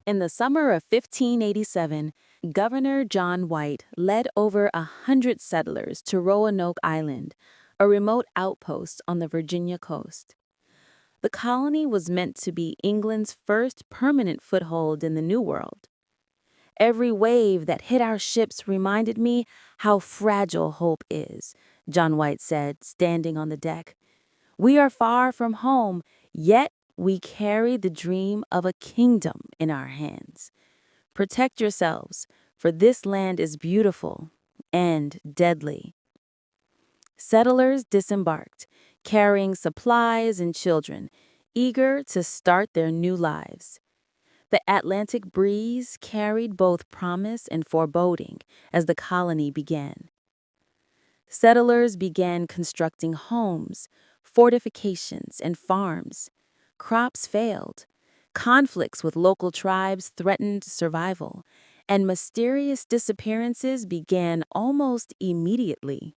In the summer of 1587, Governor John White led over 100 settlers to Roanoke Island, a remote outpost on the Virginia coast. The colony was meant to be England's first permanent foothold in the New World. Every wave that hit our ships reminded me how fragile hope is, John White said, standing on the deck. We are far from home, yet we carry the dream of a kingdom in our hands. Protect yourselves, for this land is beautiful and deadly. Settlers disembarked, carrying supplies and children, eager to start their new lives. The Atlantic breeze carried both promise and foreboding as the colony began. Settlers began constructing homes, fortifications, and farms. Crops failed. Conflicts with local tribes threatened survival, and mysterious disappearances began almost immediately.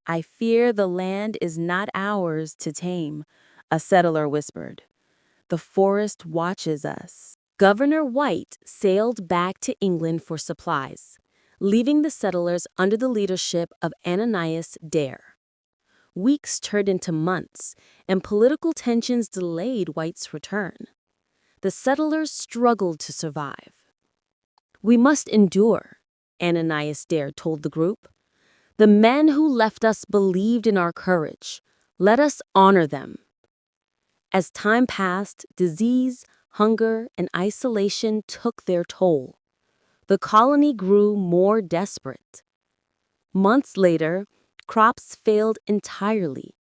I fear the land is not ours to tame, a settler whispered. The forest watches us. Governor White sailed back to England for supplies, leaving the settlers under the leadership of Ananias Dare. Weeks turned into months, and political tensions delayed White's return. The settlers struggled to survive. We must endure, Ananias Dare told the group. The men who left us believed in our courage. Let us honor them. As time passed, disease, hunger, and isolation took their toll. The colony grew more desperate. Months later, crops failed entirely.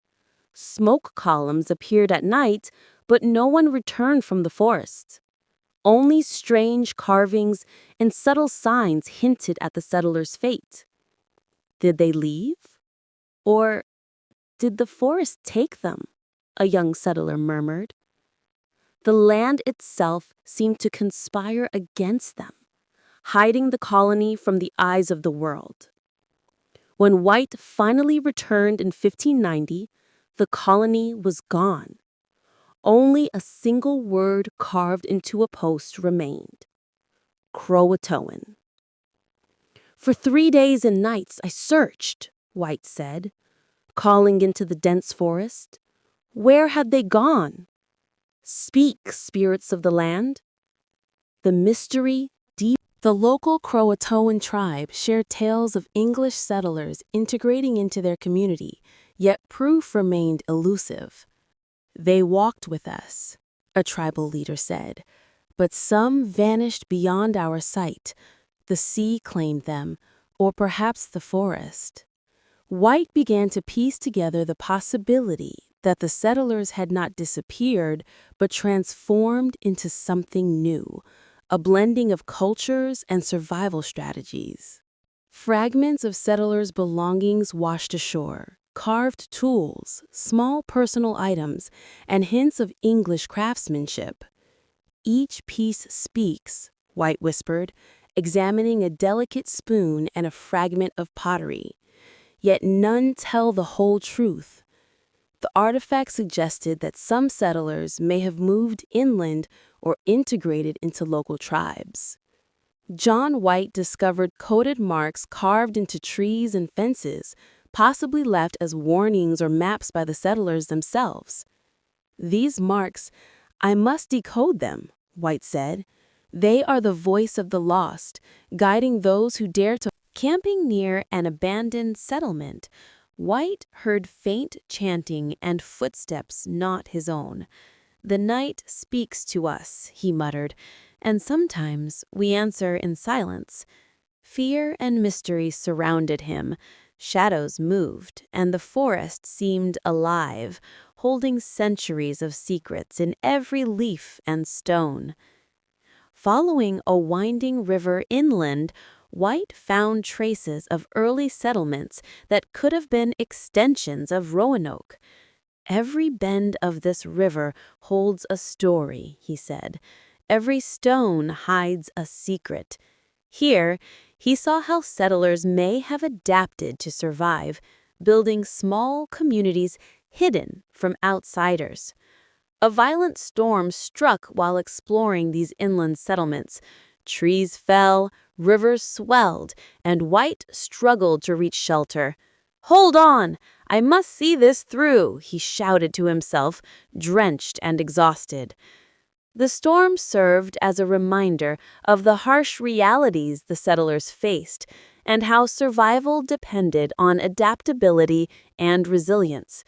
Smoke columns appeared at night, but no one returned from the forest. Only strange carvings and subtle signs hinted at the settlers' fate. Did they leave? Or did the forest take them? A young settler murmured. The land itself seemed to conspire against them, hiding the colony from the eyes of the world. When White finally returned in 1590, the colony was gone. Only a single word carved into a post remained: CROATOAN. For 3 days and nights I searched, White said, calling into the dense forest. Where had they gone? Speak, spirits of the land. The mystery deep. The local CROATOAN tribe shared tales of English settlers integrating into their community, yet proof remained elusive. They walked with us, a tribal leader said, but some vanished beyond our sight. The sea claimed them, or perhaps the forest. White began to piece together the possibility that the settlers had not disappeared, but transformed into something new, a blending of cultures and survival strategies. Fragments of settlers' belongings washed ashore, carved tools, small personal items, and hints of English craftsmanship. Each piece speaks, White whispered, examining a delicate spoon and a fragment of pottery. Yet none tell the whole truth. The artifact suggested that some settlers may have moved inland or integrated into local tribes. John White discovered coded marks carved into trees and fences, possibly left as warnings or maps by the settlers themselves. These marks, I must decode them, White said. They are the voice of the lost, guiding those who dare to. Camping near an abandoned settlement, White heard faint chanting and footsteps not his own. The night speaks to us, he muttered, and sometimes we answer in silence. Fear and mystery surrounded him. Shadows moved, and the forest seemed alive, holding centuries of secrets in every leaf and stone. Following a winding river inland, White found traces of early settlements that could have been extensions of Roanoke. Every bend of this river holds a story, he said. Every stone hides a secret. Here, he saw how settlers may have adapted to survive, building small communities hidden from outsiders. A violent storm struck while exploring these inland settlements. Trees fell, rivers swelled, and White struggled to reach shelter. "Hold on! I must see this through," he shouted to himself, drenched and exhausted. The storm served as a reminder of the harsh realities the settlers faced and how survival depended on adaptability and resilience.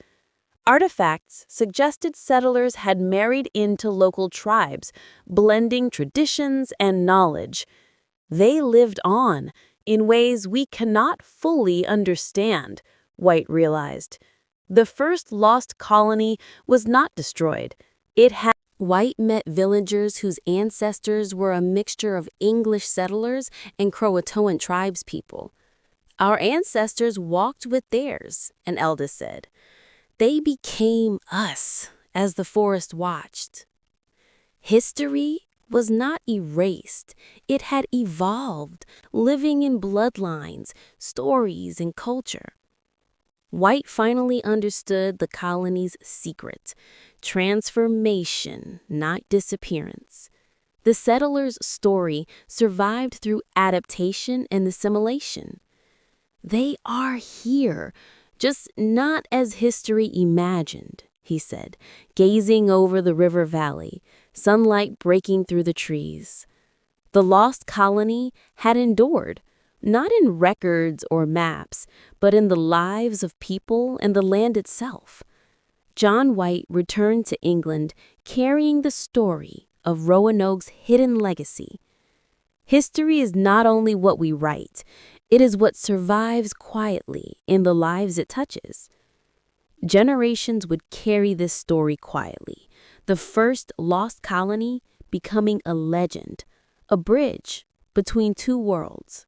Artifacts suggested settlers had married into local tribes, blending traditions and knowledge. They lived on in ways we cannot fully understand, White realized. The first lost colony was not destroyed. It had. White met villagers whose ancestors were a mixture of English settlers and CROATOAN tribespeople. "Our ancestors walked with theirs," an eldest said. "They became us as the forest watched." History was not erased. It had evolved, living in bloodlines, stories, and culture. White finally understood the colony's secret: transformation, not disappearance. The settlers' story survived through adaptation and assimilation. "They are here, just not as history imagined," he said, gazing over the river valley, sunlight breaking through the trees. The lost colony had endured, not in records or maps, but in the lives of people and the land itself. John White returned to England carrying the story of Roanoke's hidden legacy. History is not only what we write, it is what survives quietly in the lives it touches. Generations would carry this story quietly, the first lost colony becoming a legend, a bridge between two worlds.